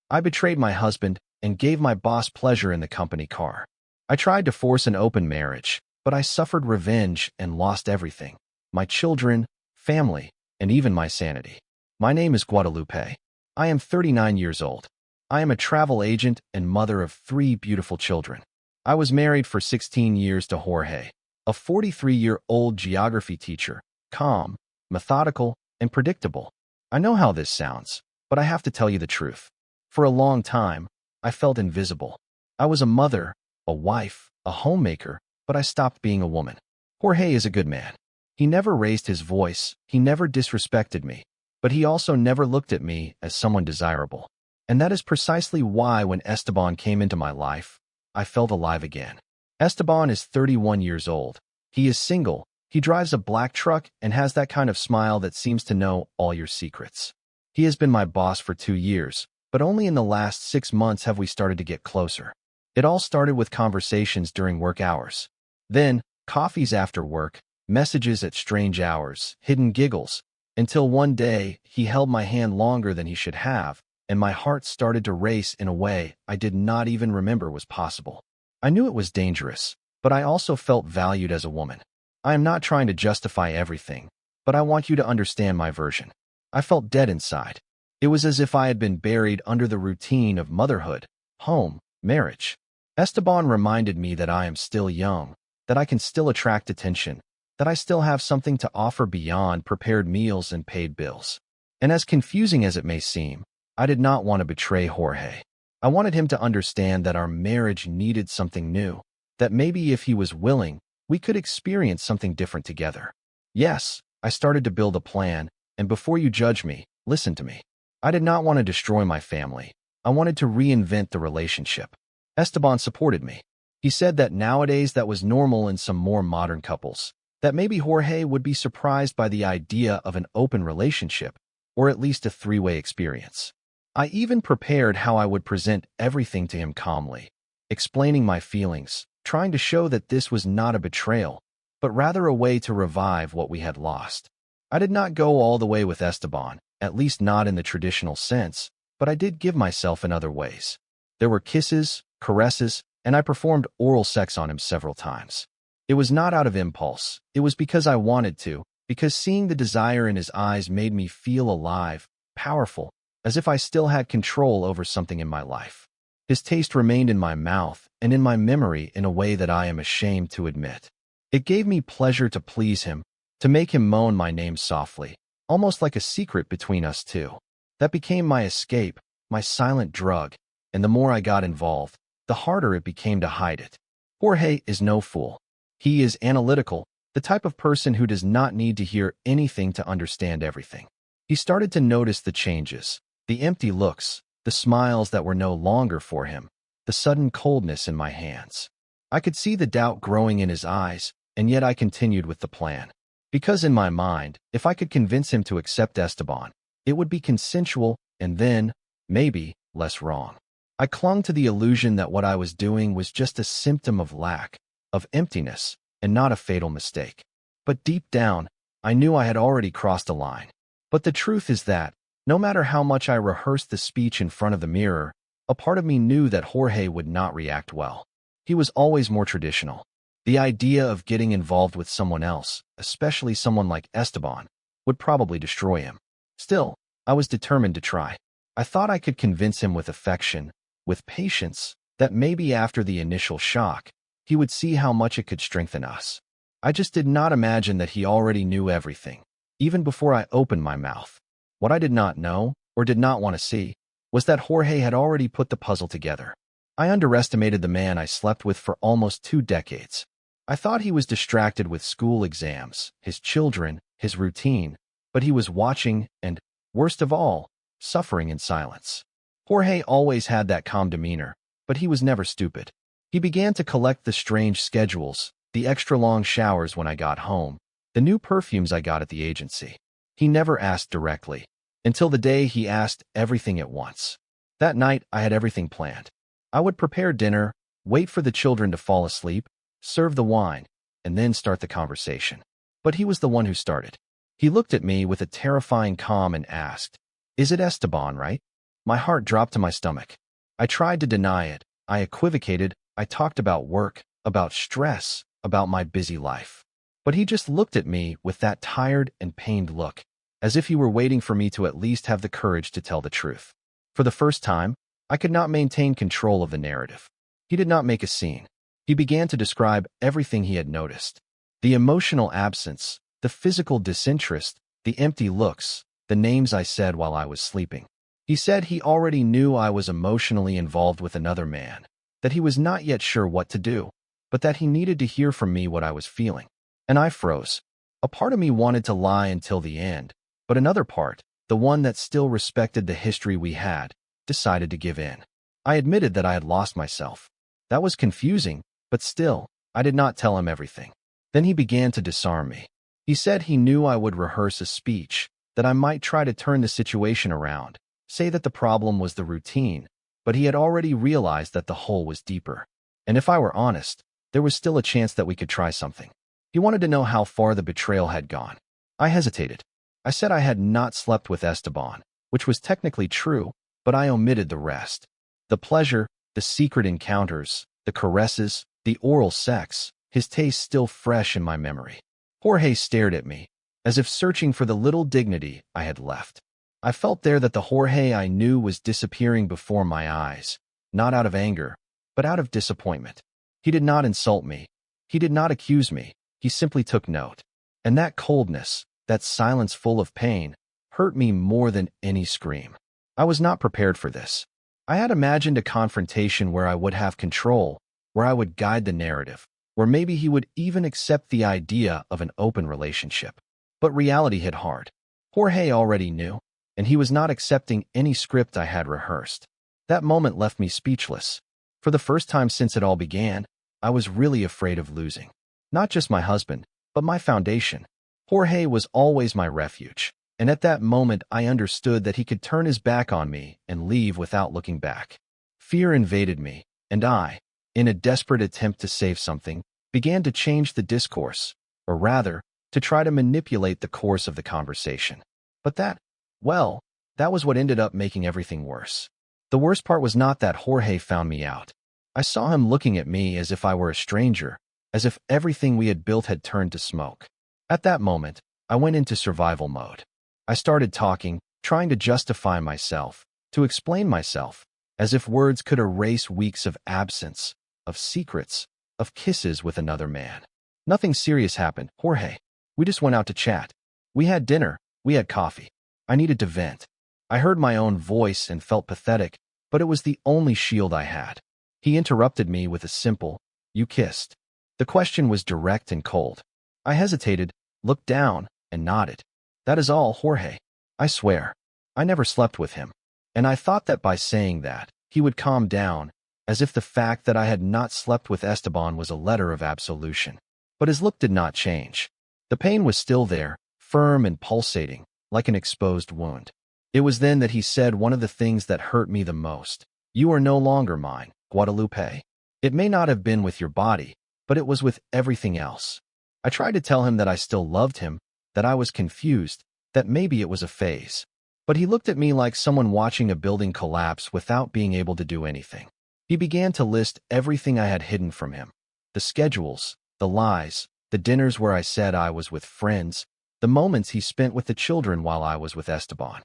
I betrayed my husband and gave my boss pleasure in the company car. I tried to force an open marriage, but I suffered revenge and lost everything: my children, family, and even my sanity. My name is Guadalupe. I am 39 years old. I am a travel agent and mother of 3 beautiful children. I was married for 16 years to Jorge, a 43-year-old geography teacher, calm, methodical, and predictable. I know how this sounds, but I have to tell you the truth. For a long time, I felt invisible. I was a mother, a wife, a homemaker, but I stopped being a woman. Jorge is a good man. He never raised his voice, he never disrespected me, but he also never looked at me as someone desirable. And that is precisely why when Esteban came into my life, I felt alive again. Esteban is 31 years old. He is single, he drives a black truck and has that kind of smile that seems to know all your secrets. He has been my boss for 2 years, but only in the last 6 months have we started to get closer. It all started with conversations during work hours. Then, coffees after work, messages at strange hours, hidden giggles, until one day he held my hand longer than he should have, and my heart started to race in a way I did not even remember was possible. I knew it was dangerous, but I also felt valued as a woman. I am not trying to justify everything, but I want you to understand my version. I felt dead inside. It was as if I had been buried under the routine of motherhood, home, marriage. Esteban reminded me that I am still young, that I can still attract attention, that I still have something to offer beyond prepared meals and paid bills. And as confusing as it may seem, I did not want to betray Jorge. I wanted him to understand that our marriage needed something new, that maybe if he was willing, we could experience something different together. Yes, I started to build a plan, and before you judge me, listen to me. I did not want to destroy my family. I wanted to reinvent the relationship. Esteban supported me. He said that nowadays that was normal in some more modern couples, that maybe Jorge would be surprised by the idea of an open relationship, or at least a 3-way experience. I even prepared how I would present everything to him calmly, explaining my feelings, trying to show that this was not a betrayal, but rather a way to revive what we had lost. I did not go all the way with Esteban, at least not in the traditional sense, but I did give myself in other ways. There were kisses, caresses, and I performed oral sex on him several times. It was not out of impulse, it was because I wanted to, because seeing the desire in his eyes made me feel alive, powerful, as if I still had control over something in my life. His taste remained in my mouth and in my memory in a way that I am ashamed to admit. It gave me pleasure to please him, to make him moan my name softly, almost like a secret between us two. That became my escape, my silent drug, and the more I got involved, the harder it became to hide it. Jorge is no fool. He is analytical, the type of person who does not need to hear anything to understand everything. He started to notice the changes, the empty looks, the smiles that were no longer for him, the sudden coldness in my hands. I could see the doubt growing in his eyes, and yet I continued with the plan. Because in my mind, if I could convince him to accept Esteban, it would be consensual and then, maybe, less wrong. I clung to the illusion that what I was doing was just a symptom of lack, of emptiness, and not a fatal mistake. But deep down, I knew I had already crossed a line. But the truth is that, no matter how much I rehearsed the speech in front of the mirror, a part of me knew that Jorge would not react well. He was always more traditional. The idea of getting involved with someone else, especially someone like Esteban, would probably destroy him. Still, I was determined to try. I thought I could convince him with affection, with patience, that maybe after the initial shock, he would see how much it could strengthen us. I just did not imagine that he already knew everything, even before I opened my mouth. What I did not know, or did not want to see, was that Jorge had already put the puzzle together. I underestimated the man I slept with for almost 2 decades. I thought he was distracted with school exams, his children, his routine, but he was watching and, worst of all, suffering in silence. Jorge always had that calm demeanor, but he was never stupid. He began to collect the strange schedules, the extra-long showers when I got home, the new perfumes I got at the agency. He never asked directly, until the day he asked everything at once. That night, I had everything planned. I would prepare dinner, wait for the children to fall asleep, serve the wine, and then start the conversation. But he was the one who started. He looked at me with a terrifying calm and asked, "Is it Esteban, right?" My heart dropped to my stomach. I tried to deny it. I equivocated. I talked about work, about stress, about my busy life. But he just looked at me with that tired and pained look, as if he were waiting for me to at least have the courage to tell the truth. For the first time, I could not maintain control of the narrative. He did not make a scene. He began to describe everything he had noticed. The emotional absence, the physical disinterest, the empty looks, the names I said while I was sleeping. He said he already knew I was emotionally involved with another man, that he was not yet sure what to do, but that he needed to hear from me what I was feeling. And I froze. A part of me wanted to lie until the end, but another part, the one that still respected the history we had, decided to give in. I admitted that I had lost myself. That was confusing, but still, I did not tell him everything. Then he began to disarm me. He said he knew I would rehearse a speech, that I might try to turn the situation around, say that the problem was the routine, but he had already realized that the hole was deeper. And if I were honest, there was still a chance that we could try something. He wanted to know how far the betrayal had gone. I hesitated. I said I had not slept with Esteban, which was technically true, but I omitted the rest. The pleasure, the secret encounters, the caresses, the oral sex, his taste still fresh in my memory. Jorge stared at me, as if searching for the little dignity I had left. I felt there that the Jorge I knew was disappearing before my eyes, not out of anger, but out of disappointment. He did not insult me. He did not accuse me. He simply took note. And that coldness, that silence full of pain, hurt me more than any scream. I was not prepared for this. I had imagined a confrontation where I would have control, where I would guide the narrative, where maybe he would even accept the idea of an open relationship. But reality hit hard. Jorge already knew, and he was not accepting any script I had rehearsed. That moment left me speechless. For the first time since it all began, I was really afraid of losing. Not just my husband, but my foundation. Jorge was always my refuge, and at that moment I understood that he could turn his back on me and leave without looking back. Fear invaded me, and I, in a desperate attempt to save something, began to change the discourse, or rather, to try to manipulate the course of the conversation. But that was what ended up making everything worse. The worst part was not that Jorge found me out. I saw him looking at me as if I were a stranger, as if everything we had built had turned to smoke. At that moment, I went into survival mode. I started talking, trying to justify myself, to explain myself, as if words could erase weeks of absence, of secrets, of kisses with another man. Nothing serious happened, Jorge. We just went out to chat. We had dinner, we had coffee. I needed to vent. I heard my own voice and felt pathetic, but it was the only shield I had. He interrupted me with a simple, "You kissed." The question was direct and cold. I hesitated, looked down, and nodded. That is all, Jorge. I swear. I never slept with him. And I thought that by saying that, he would calm down, as if the fact that I had not slept with Esteban was a letter of absolution. But his look did not change. The pain was still there, firm and pulsating, like an exposed wound. It was then that he said one of the things that hurt me the most. "You are no longer mine, Guadalupe. It may not have been with your body, but it was with everything else." I tried to tell him that I still loved him, that I was confused, that maybe it was a phase. But he looked at me like someone watching a building collapse without being able to do anything. He began to list everything I had hidden from him. The schedules, the lies, the dinners where I said I was with friends, the moments he spent with the children while I was with Esteban.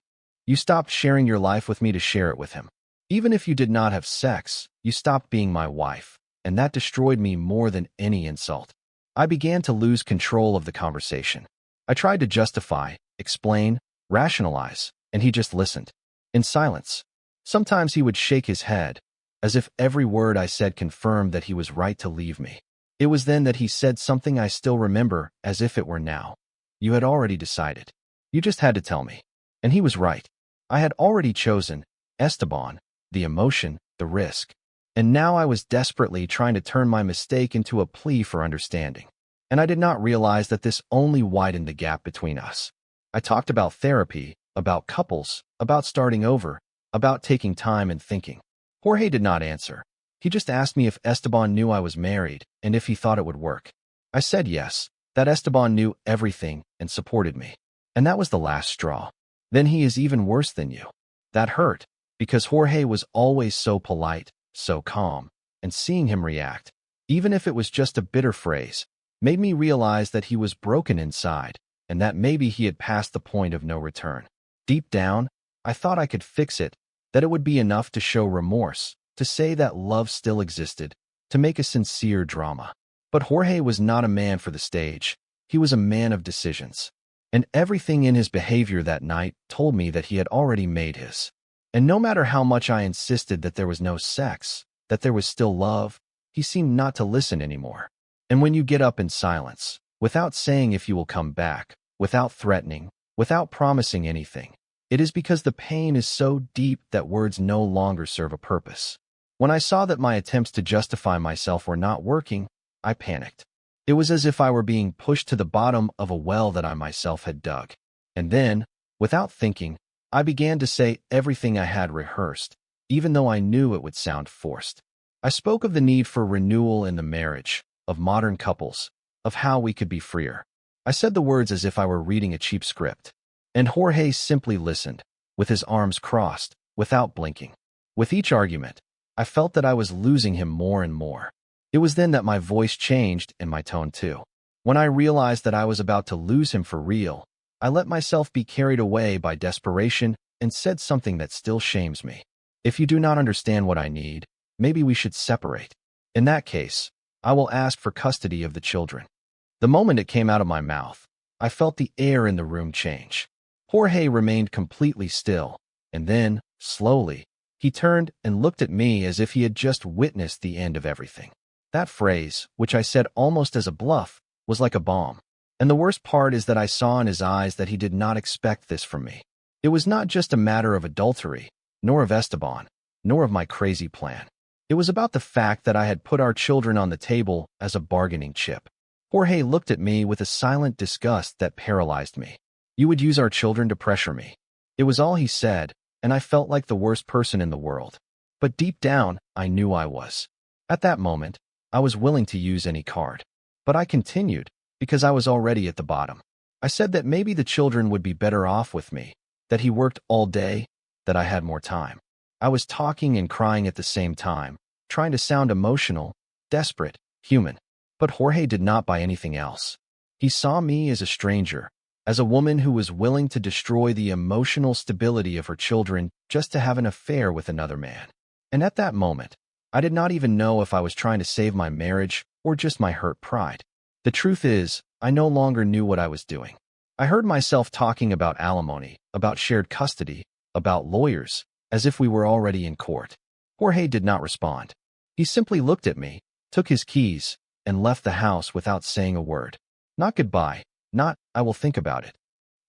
"You stopped sharing your life with me to share it with him. Even if you did not have sex, you stopped being my wife, and that destroyed me more than any insult." I began to lose control of the conversation. I tried to justify, explain, rationalize, and he just listened. In silence. Sometimes he would shake his head, as if every word I said confirmed that he was right to leave me. It was then that he said something I still remember as if it were now. "You had already decided. You just had to tell me." And he was right. I had already chosen Esteban, the emotion, the risk. And now I was desperately trying to turn my mistake into a plea for understanding. And I did not realize that this only widened the gap between us. I talked about therapy, about couples, about starting over, about taking time and thinking. Jorge did not answer. He just asked me if Esteban knew I was married and if he thought it would work. I said yes, that Esteban knew everything and supported me. And that was the last straw. "Then he is even worse than you." That hurt, because Jorge was always so polite, so calm, and seeing him react, even if it was just a bitter phrase, made me realize that he was broken inside and that maybe he had passed the point of no return. Deep down, I thought I could fix it, that it would be enough to show remorse, to say that love still existed, to make a sincere drama. But Jorge was not a man for the stage. He was a man of decisions. And everything in his behavior that night told me that he had already made his. And no matter how much I insisted that there was no sex, that there was still love, he seemed not to listen anymore. And when you get up in silence, without saying if you will come back, without threatening, without promising anything, it is because the pain is so deep that words no longer serve a purpose. When I saw that my attempts to justify myself were not working, I panicked. It was as if I were being pushed to the bottom of a well that I myself had dug. And then, without thinking, I began to say everything I had rehearsed, even though I knew it would sound forced. I spoke of the need for renewal in the marriage, of modern couples, of how we could be freer. I said the words as if I were reading a cheap script. And Jorge simply listened, with his arms crossed, without blinking. With each argument, I felt that I was losing him more and more. It was then that my voice changed and my tone too. When I realized that I was about to lose him for real, I let myself be carried away by desperation and said something that still shames me. If you do not understand what I need, maybe we should separate. In that case, I will ask for custody of the children. The moment it came out of my mouth, I felt the air in the room change. Jorge remained completely still, and then, slowly, he turned and looked at me as if he had just witnessed the end of everything. That phrase, which I said almost as a bluff, was like a bomb. And the worst part is that I saw in his eyes that he did not expect this from me. It was not just a matter of adultery, nor of Esteban, nor of my crazy plan. It was about the fact that I had put our children on the table as a bargaining chip. Jorge looked at me with a silent disgust that paralyzed me. You would use our children to pressure me. It was all he said, and I felt like the worst person in the world. But deep down, I knew I was. At that moment, I was willing to use any card. But I continued, because I was already at the bottom. I said that maybe the children would be better off with me, that he worked all day, that I had more time. I was talking and crying at the same time, trying to sound emotional, desperate, human. But Jorge did not buy anything else. He saw me as a stranger, as a woman who was willing to destroy the emotional stability of her children just to have an affair with another man. And at that moment, I did not even know if I was trying to save my marriage or just my hurt pride. The truth is, I no longer knew what I was doing. I heard myself talking about alimony, about shared custody, about lawyers, as if we were already in court. Jorge did not respond. He simply looked at me, took his keys, and left the house without saying a word. Not goodbye, not, I will think about it.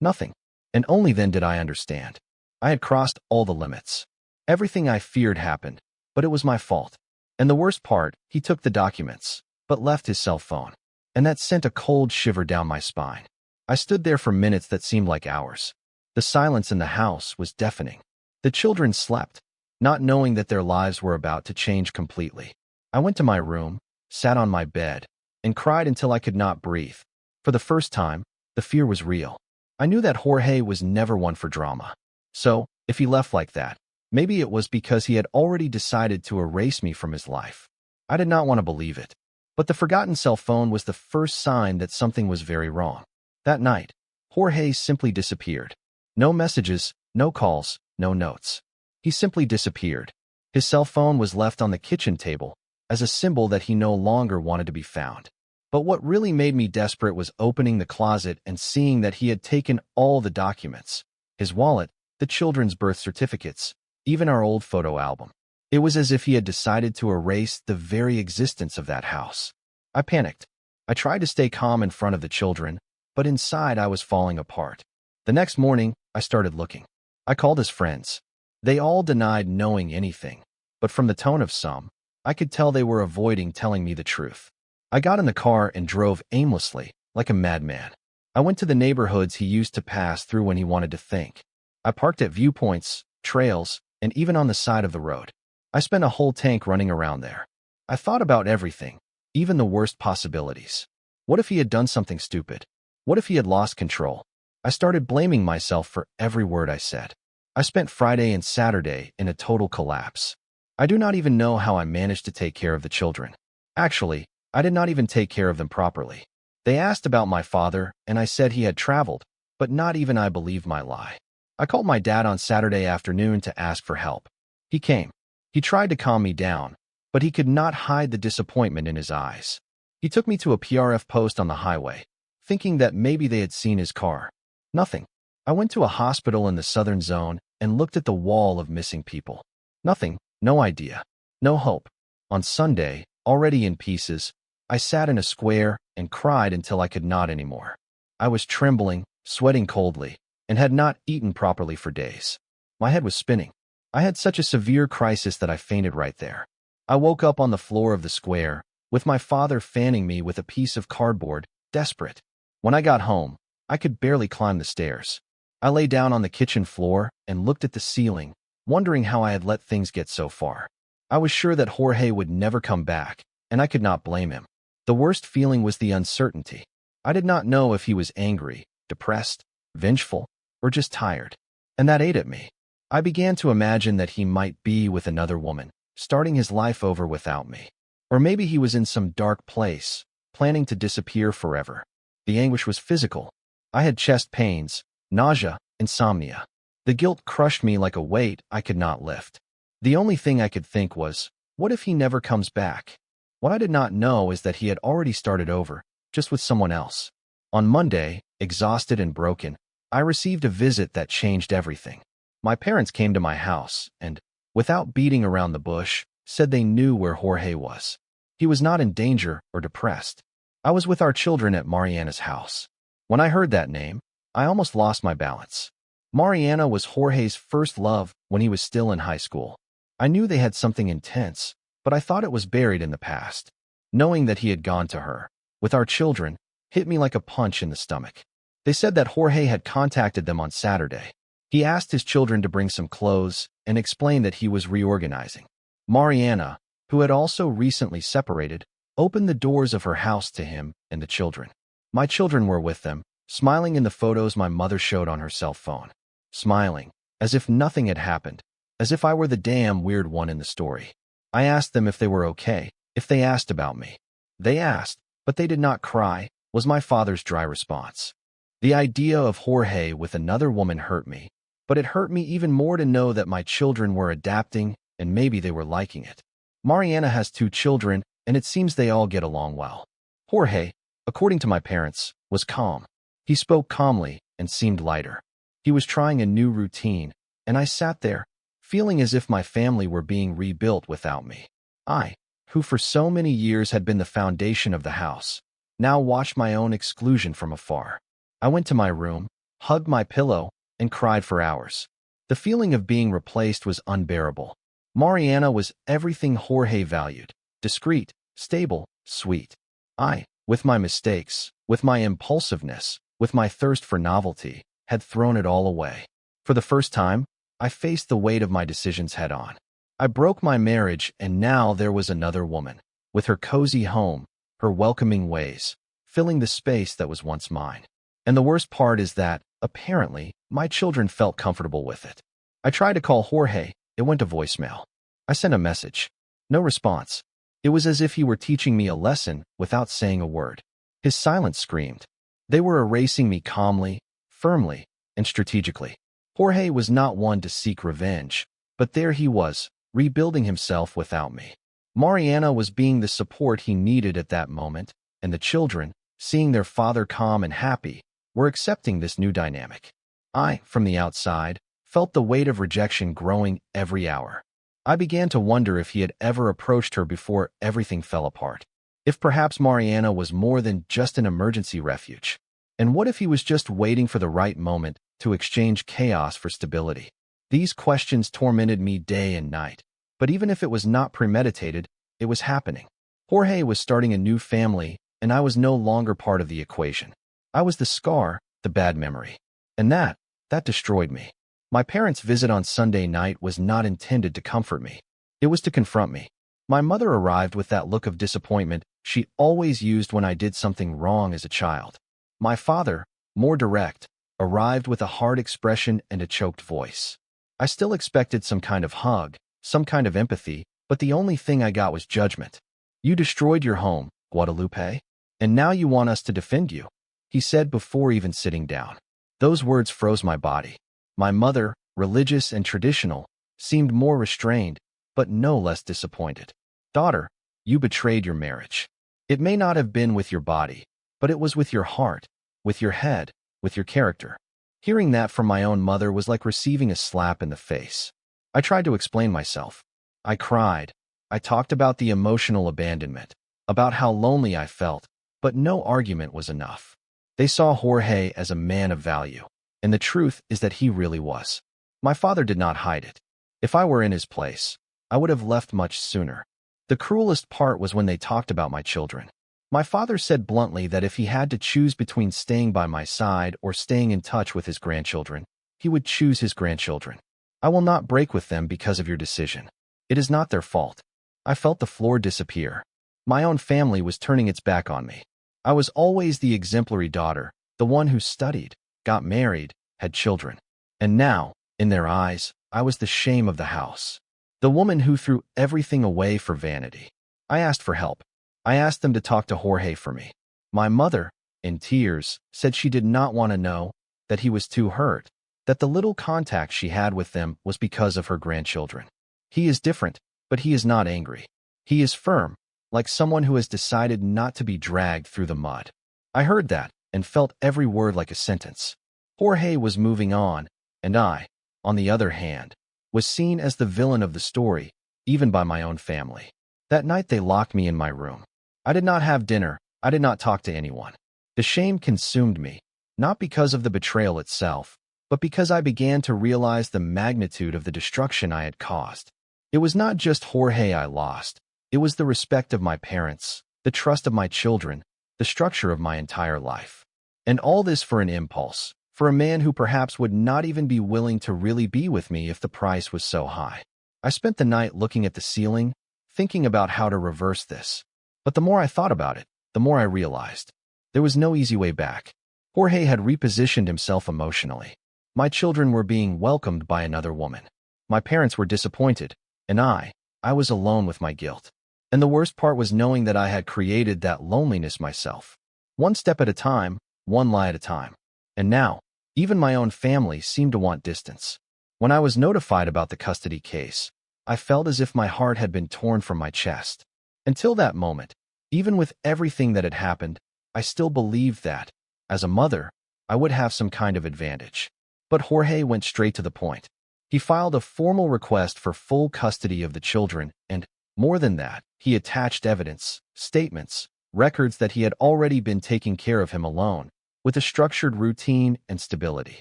Nothing. And only then did I understand. I had crossed all the limits. Everything I feared happened, but it was my fault. And the worst part, he took the documents, but left his cell phone. And that sent a cold shiver down my spine. I stood there for minutes that seemed like hours. The silence in the house was deafening. The children slept, not knowing that their lives were about to change completely. I went to my room, sat on my bed, and cried until I could not breathe. For the first time, the fear was real. I knew that Jorge was never one for drama. So, if he left like that, maybe it was because he had already decided to erase me from his life. I did not want to believe it. But the forgotten cell phone was the first sign that something was very wrong. That night, Jorge simply disappeared. No messages, no calls, no notes. He simply disappeared. His cell phone was left on the kitchen table as a symbol that he no longer wanted to be found. But what really made me desperate was opening the closet and seeing that he had taken all the documents, his wallet, the children's birth certificates, even our old photo album. It was as if he had decided to erase the very existence of that house. I panicked. I tried to stay calm in front of the children, but inside I was falling apart. The next morning, I started looking. I called his friends. They all denied knowing anything, but from the tone of some, I could tell they were avoiding telling me the truth. I got in the car and drove aimlessly, like a madman. I went to the neighborhoods he used to pass through when he wanted to think. I parked at viewpoints, trails, and even on the side of the road. I spent a whole tank running around there. I thought about everything, even the worst possibilities. What if he had done something stupid? What if he had lost control? I started blaming myself for every word I said. I spent Friday and Saturday in a total collapse. I do not even know how I managed to take care of the children. Actually, I did not even take care of them properly. They asked about my father, and I said he had traveled, but not even I believed my lie. I called my dad on Saturday afternoon to ask for help. He came. He tried to calm me down, but he could not hide the disappointment in his eyes. He took me to a PRF post on the highway, thinking that maybe they had seen his car. Nothing. I went to a hospital in the southern zone and looked at the wall of missing people. Nothing, no idea, no hope. On Sunday, already in pieces, I sat in a square and cried until I could not anymore. I was trembling, sweating coldly, and had not eaten properly for days. My head was spinning. I had such a severe crisis that I fainted right there. I woke up on the floor of the square, with my father fanning me with a piece of cardboard, desperate. When I got home, I could barely climb the stairs. I lay down on the kitchen floor and looked at the ceiling, wondering how I had let things get so far. I was sure that Jorge would never come back, and I could not blame him. The worst feeling was the uncertainty. I did not know if he was angry, depressed, vengeful, or just tired. And that ate at me. I began to imagine that he might be with another woman, starting his life over without me. Or maybe he was in some dark place, planning to disappear forever. The anguish was physical. I had chest pains, nausea, insomnia. The guilt crushed me like a weight I could not lift. The only thing I could think was, what if he never comes back? What I did not know is that he had already started over, just with someone else. On Monday, exhausted and broken, I received a visit that changed everything. My parents came to my house and, without beating around the bush, said they knew where Jorge was. He was not in danger or depressed. I was with our children at Mariana's house. When I heard that name, I almost lost my balance. Mariana was Jorge's first love when he was still in high school. I knew they had something intense, but I thought it was buried in the past. Knowing that he had gone to her, with our children, hit me like a punch in the stomach. They said that Jorge had contacted them on Saturday. He asked his children to bring some clothes and explained that he was reorganizing. Mariana, who had also recently separated, opened the doors of her house to him and the children. My children were with them, smiling in the photos my mother showed on her cell phone. Smiling, as if nothing had happened, as if I were the damn weird one in the story. I asked them if they were okay, if they asked about me. They asked, but they did not cry, was my father's dry response. The idea of Jorge with another woman hurt me, but it hurt me even more to know that my children were adapting and maybe they were liking it. Mariana has 2 children, and it seems they all get along well. Jorge, according to my parents, was calm. He spoke calmly and seemed lighter. He was trying a new routine, and I sat there, feeling as if my family were being rebuilt without me. I, who for so many years had been the foundation of the house, now watched my own exclusion from afar. I went to my room, hugged my pillow, and cried for hours. The feeling of being replaced was unbearable. Mariana was everything Jorge valued: discreet, stable, sweet. I, with my mistakes, with my impulsiveness, with my thirst for novelty, had thrown it all away. For the first time, I faced the weight of my decisions head-on. I broke my marriage, and now there was another woman, with her cozy home, her welcoming ways, filling the space that was once mine. And the worst part is that, apparently, my children felt comfortable with it. I tried to call Jorge. It went to voicemail. I sent a message. No response. It was as if he were teaching me a lesson without saying a word. His silence screamed. They were erasing me calmly, firmly, and strategically. Jorge was not one to seek revenge, but there he was, rebuilding himself without me. Mariana was being the support he needed at that moment, and the children, seeing their father calm and happy, were accepting this new dynamic. I, from the outside, felt the weight of rejection growing every hour. I began to wonder if he had ever approached her before everything fell apart. If perhaps Mariana was more than just an emergency refuge. And what if he was just waiting for the right moment to exchange chaos for stability? These questions tormented me day and night. But even if it was not premeditated, it was happening. Jorge was starting a new family, and I was no longer part of the equation. I was the scar, the bad memory. And that destroyed me. My parents' visit on Sunday night was not intended to comfort me. It was to confront me. My mother arrived with that look of disappointment she always used when I did something wrong as a child. My father, more direct, arrived with a hard expression and a choked voice. I still expected some kind of hug, some kind of empathy, but the only thing I got was judgment. You destroyed your home, Guadalupe, and now you want us to defend you, he said before even sitting down. Those words froze my body. My mother, religious and traditional, seemed more restrained, but no less disappointed. Daughter, you betrayed your marriage. It may not have been with your body, but it was with your heart, with your head, with your character. Hearing that from my own mother was like receiving a slap in the face. I tried to explain myself. I cried. I talked about the emotional abandonment, about how lonely I felt, but no argument was enough. They saw Jorge as a man of value, and the truth is that he really was. My father did not hide it. If I were in his place, I would have left much sooner. The cruelest part was when they talked about my children. My father said bluntly that if he had to choose between staying by my side or staying in touch with his grandchildren, he would choose his grandchildren. I will not break with them because of your decision. It is not their fault. I felt the floor disappear. My own family was turning its back on me. I was always the exemplary daughter, the one who studied, got married, had children. And now, in their eyes, I was the shame of the house. The woman who threw everything away for vanity. I asked for help. I asked them to talk to Jorge for me. My mother, in tears, said she did not want to know, that he was too hurt, that the little contact she had with them was because of her grandchildren. He is different, but he is not angry. He is firm, like someone who has decided not to be dragged through the mud. I heard that and felt every word like a sentence. Jorge was moving on, and I, on the other hand, was seen as the villain of the story, even by my own family. That night they locked me in my room. I did not have dinner. I did not talk to anyone. The shame consumed me, not because of the betrayal itself, but because I began to realize the magnitude of the destruction I had caused. It was not just Jorge I lost. It was the respect of my parents, the trust of my children, the structure of my entire life. And all this for an impulse, for a man who perhaps would not even be willing to really be with me if the price was so high. I spent the night looking at the ceiling, thinking about how to reverse this. But the more I thought about it, the more I realized. There was no easy way back. Jorge had repositioned himself emotionally. My children were being welcomed by another woman. My parents were disappointed, and I was alone with my guilt. And the worst part was knowing that I had created that loneliness myself. One step at a time, one lie at a time. And now, even my own family seemed to want distance. When I was notified about the custody case, I felt as if my heart had been torn from my chest. Until that moment, even with everything that had happened, I still believed that, as a mother, I would have some kind of advantage. But Jorge went straight to the point. He filed a formal request for full custody of the children, and, more than that, he attached evidence, statements, records that he had already been taking care of him alone, with a structured routine and stability.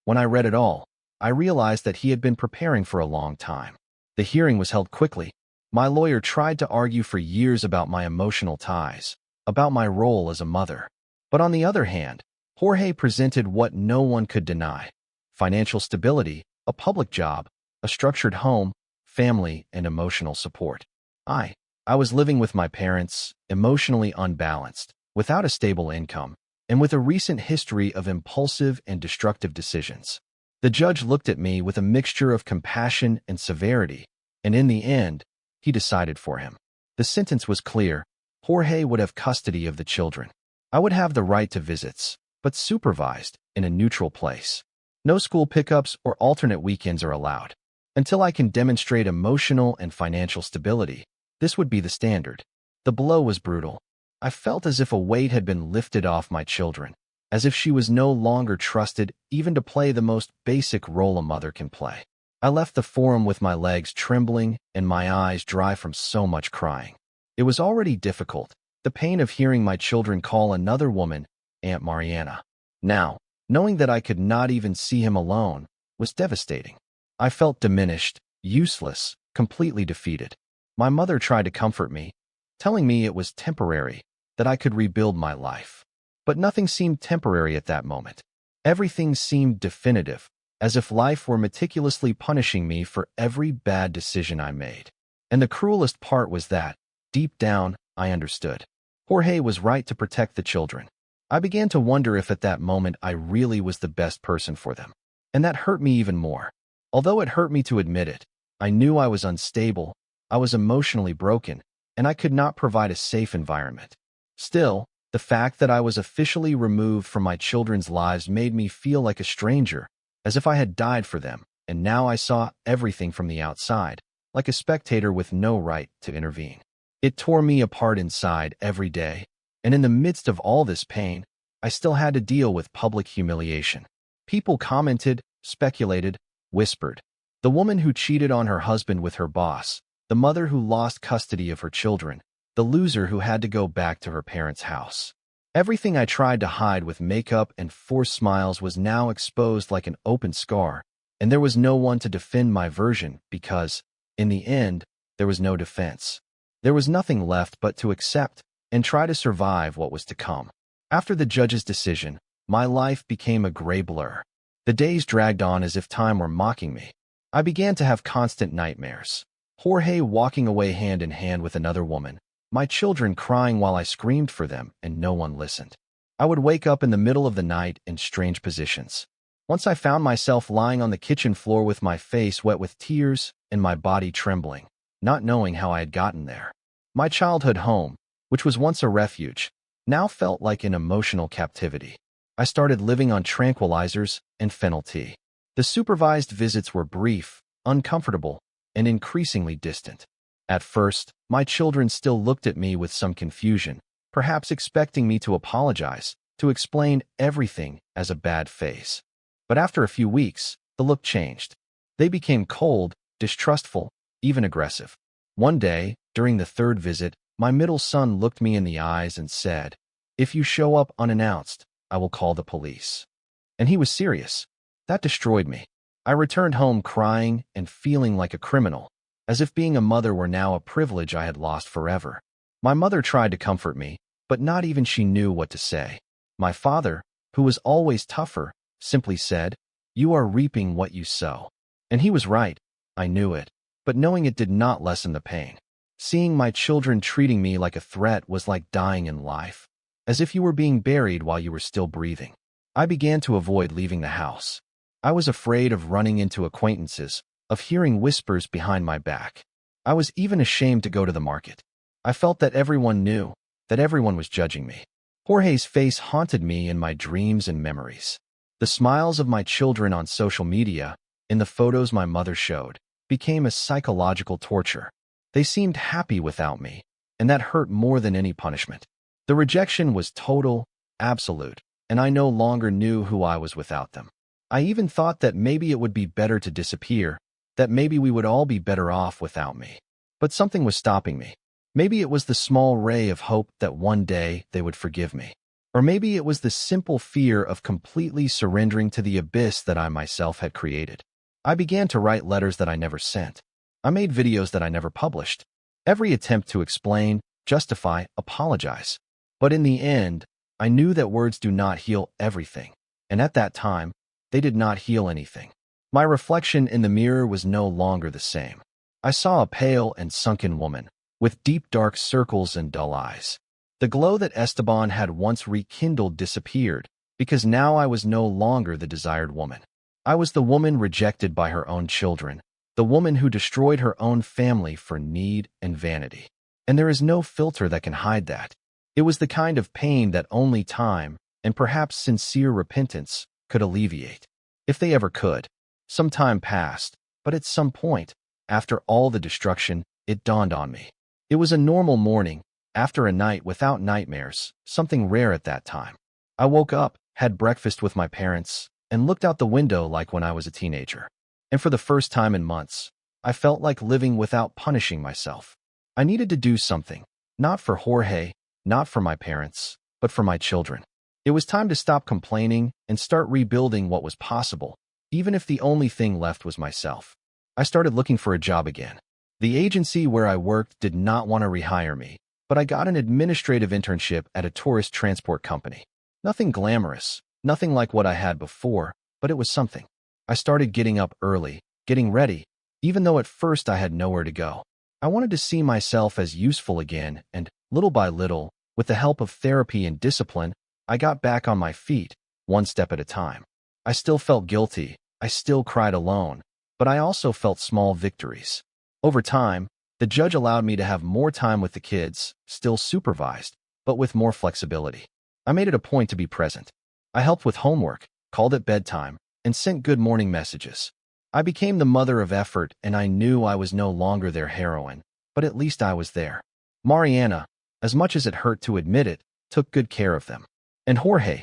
When I read it all, I realized that he had been preparing for a long time. The hearing was held quickly. My lawyer tried to argue for years about my emotional ties, about my role as a mother. But on the other hand, Jorge presented what no one could deny: financial stability, a public job, a structured home, family, and emotional support. I was living with my parents, emotionally unbalanced, without a stable income, and with a recent history of impulsive and destructive decisions. The judge looked at me with a mixture of compassion and severity, and in the end, he decided for him. The sentence was clear. Jorge would have custody of the children. I would have the right to visits, but supervised, in a neutral place. No school pickups or alternate weekends are allowed. Until I can demonstrate emotional and financial stability, this would be the standard. The blow was brutal. I felt as if a weight had been lifted off my children, as if she was no longer trusted even to play the most basic role a mother can play. I left the forum with my legs trembling and my eyes dry from so much crying. It was already difficult, the pain of hearing my children call another woman Aunt Mariana. Now, knowing that I could not even see him alone was devastating. I felt diminished, useless, completely defeated. My mother tried to comfort me, telling me it was temporary, that I could rebuild my life. But nothing seemed temporary at that moment. Everything seemed definitive, as if life were meticulously punishing me for every bad decision I made. And the cruelest part was that, deep down, I understood. Jorge was right to protect the children. I began to wonder if at that moment I really was the best person for them. And that hurt me even more. Although it hurt me to admit it, I knew I was unstable, I was emotionally broken, and I could not provide a safe environment. Still, the fact that I was officially removed from my children's lives made me feel like a stranger, as if I had died for them, and now I saw everything from the outside, like a spectator with no right to intervene. It tore me apart inside every day, and in the midst of all this pain, I still had to deal with public humiliation. People commented, speculated, whispered. The woman who cheated on her husband with her boss, the mother who lost custody of her children, the loser who had to go back to her parents' house. Everything I tried to hide with makeup and forced smiles was now exposed like an open scar, and there was no one to defend my version because, in the end, there was no defense. There was nothing left but to accept and try to survive what was to come. After the judge's decision, my life became a gray blur. The days dragged on as if time were mocking me. I began to have constant nightmares. Jorge walking away hand in hand with another woman, my children crying while I screamed for them and no one listened. I would wake up in the middle of the night in strange positions. Once I found myself lying on the kitchen floor with my face wet with tears and my body trembling, not knowing how I had gotten there. My childhood home, which was once a refuge, now felt like an emotional captivity. I started living on tranquilizers and fennel tea. The supervised visits were brief, uncomfortable, and increasingly distant. At first, my children still looked at me with some confusion, perhaps expecting me to apologize, to explain everything as a bad phase. But after a few weeks, the look changed. They became cold, distrustful, even aggressive. One day, during the third visit, my middle son looked me in the eyes and said, "If you show up unannounced, I will call the police." And he was serious. That destroyed me. I returned home crying and feeling like a criminal, as if being a mother were now a privilege I had lost forever. My mother tried to comfort me, but not even she knew what to say. My father, who was always tougher, simply said, "You are reaping what you sow." And he was right. I knew it, but knowing it did not lessen the pain. Seeing my children treating me like a threat was like dying in life, as if you were being buried while you were still breathing. I began to avoid leaving the house. I was afraid of running into acquaintances, of hearing whispers behind my back. I was even ashamed to go to the market. I felt that everyone knew, that everyone was judging me. Jorge's face haunted me in my dreams and memories. The smiles of my children on social media, in the photos my mother showed, became a psychological torture. They seemed happy without me, and that hurt more than any punishment. The rejection was total, absolute, and I no longer knew who I was without them. I even thought that maybe it would be better to disappear, that maybe we would all be better off without me. But something was stopping me. Maybe it was the small ray of hope that one day they would forgive me. Or maybe it was the simple fear of completely surrendering to the abyss that I myself had created. I began to write letters that I never sent. I made videos that I never published. Every attempt to explain, justify, apologize. But in the end, I knew that words do not heal everything. And at that time, they did not heal anything. My reflection in the mirror was no longer the same. I saw a pale and sunken woman, with deep dark circles and dull eyes. The glow that Esteban had once rekindled disappeared, because now I was no longer the desired woman. I was the woman rejected by her own children, the woman who destroyed her own family for need and vanity. And there is no filter that can hide that. It was the kind of pain that only time, and perhaps sincere repentance, could alleviate. If they ever could. Some time passed, but at some point, after all the destruction, it dawned on me. It was a normal morning, after a night without nightmares, something rare at that time. I woke up, had breakfast with my parents, and looked out the window like when I was a teenager. And for the first time in months, I felt like living without punishing myself. I needed to do something, not for Jorge, not for my parents, but for my children. It was time to stop complaining and start rebuilding what was possible, even if the only thing left was myself. I started looking for a job again. The agency where I worked did not want to rehire me, but I got an administrative internship at a tourist transport company. Nothing glamorous, nothing like what I had before, but it was something. I started getting up early, getting ready, even though at first I had nowhere to go. I wanted to see myself as useful again, and little by little, with the help of therapy and discipline, I got back on my feet, one step at a time. I still felt guilty. I still cried alone. but I also felt small victories. Over time, the judge allowed me to have more time with the kids, still supervised, but with more flexibility. I made it a point to be present. I helped with homework, called at bedtime, and sent good morning messages. I became the mother of effort, and I knew I was no longer their heroine, but at least I was there. Mariana, as much as it hurt to admit it, took good care of them. And Jorge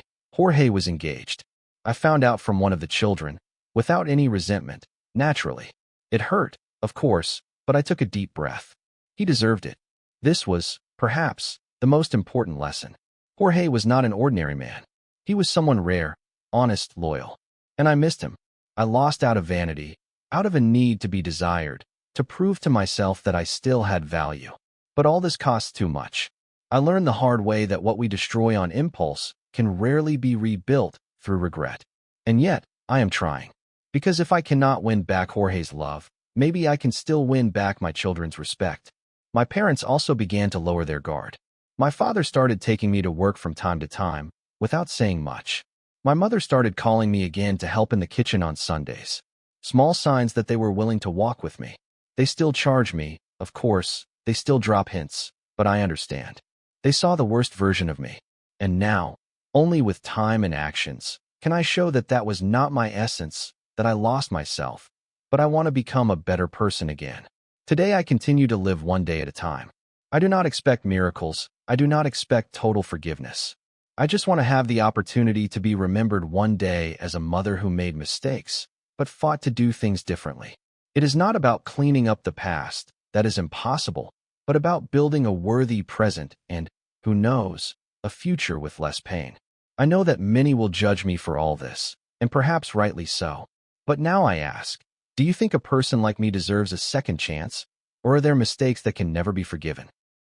was engaged. I found out from one of the children, without any resentment, naturally. It hurt, of course, but I took a deep breath. He deserved it. This was, perhaps, the most important lesson. Jorge was not an ordinary man. He was someone rare, honest, loyal. And I missed him. I lost out of vanity, out of a need to be desired, to prove to myself that I still had value. But all this costs too much. I learned the hard way that what we destroy on impulse can rarely be rebuilt through regret. And yet, I am trying. Because if I cannot win back Jorge's love, maybe I can still win back my children's respect. My parents also began to lower their guard. My father started taking me to work from time to time, without saying much. My mother started calling me again to help in the kitchen on Sundays. Small signs that they were willing to walk with me. They still charge me, of course, they still drop hints, but I understand. They saw the worst version of me. And now, only with time and actions, can I show that that was not my essence, that I lost myself, but I want to become a better person again. Today I continue to live one day at a time. I do not expect miracles. I do not expect total forgiveness. I just want to have the opportunity to be remembered one day as a mother who made mistakes, but fought to do things differently. It is not about cleaning up the past, that is impossible, but about building a worthy present and, who knows, a future with less pain. I know that many will judge me for all this, and perhaps rightly so. But now I ask, do you think a person like me deserves a second chance, or are there mistakes that can never be forgiven?